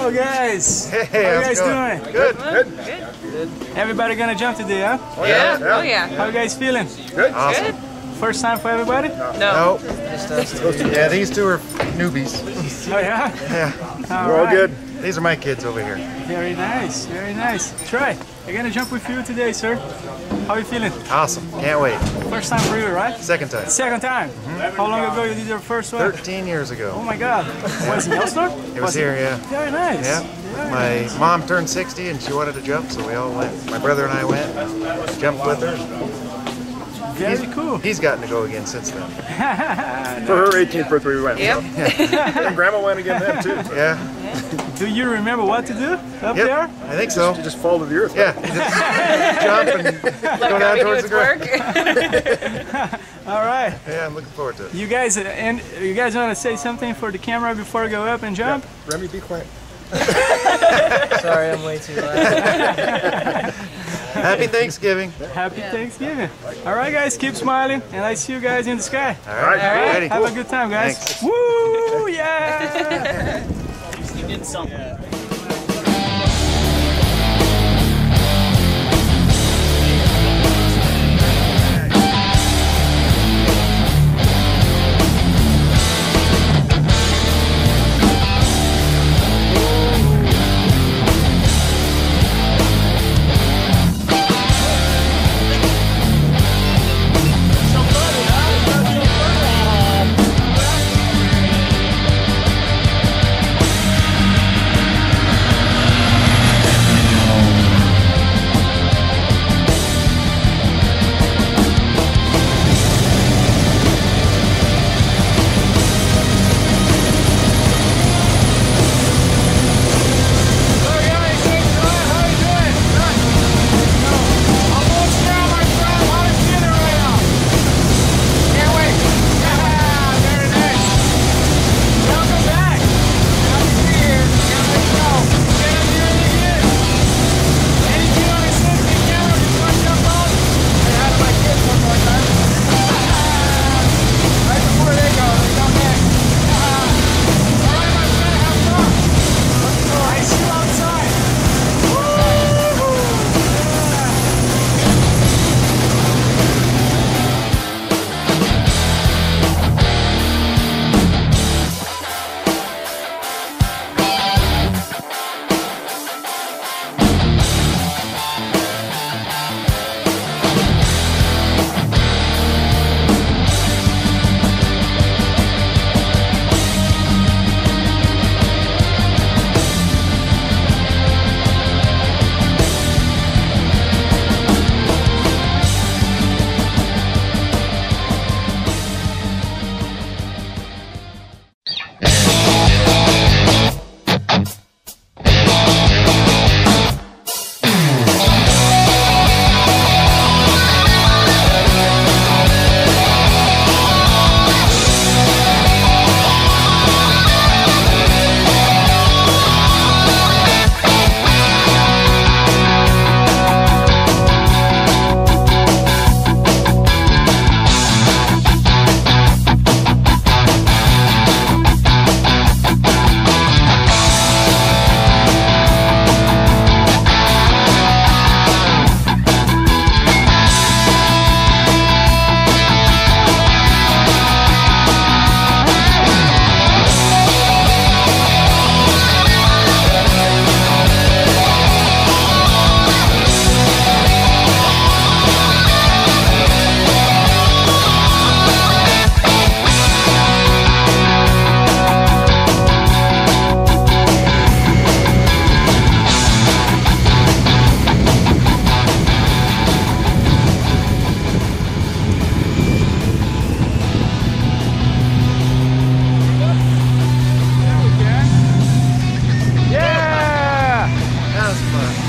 Hello guys. Hey, how you guys doing? Good. Good. Everybody gonna jump today, huh? Oh yeah. Oh yeah. How you guys feeling? Good. Awesome. Good. First time for everybody? No. Just us. Yeah, these two are newbies. Oh yeah? Yeah. We're all good. These are my kids over here. Very nice, very nice. Troy, we're gonna jump with you today, sir. How are you feeling? Awesome. Can't wait. First time for you, right? Second time. Second time? How long ago you did your first one? 13 years Oh ago. my God. Was it in Elstor? It was here, yeah. Very nice. Yeah. Very My nice. mom turned 60 and she wanted to jump, so we all went. My brother and I went, jumped with her. Very cool. He's gotten to go again since then. For her 18th birthday we went. Yep. And Grandma went again then too. Yeah. Do you remember what to do up Yep. there? I think so. You just fall to the earth. Yeah. You just jump and go down towards the ground. All right. Yeah, I'm looking forward to it. You guys want to say something for the camera before I go up and jump? Remy, be quiet. Sorry, I'm way too loud. Happy Thanksgiving. Happy Thanksgiving. All right, guys, keep smiling, and I see you guys in the sky. All right. Ready? Have a good time, guys. Thanks. Woo! Yeah! You did something.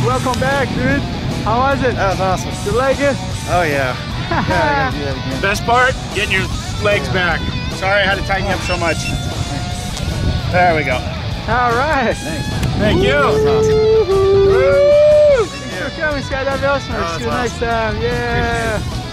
Welcome back, dude. How was it? That was awesome. You like it? Oh yeah. Yeah, I gotta do that again. Best part, getting your legs back. Sorry I had to tighten you up so much. There we go. All right. Thank you. Woo! Thanks for coming, Skydive Elsner. See you awesome. next time. Yeah.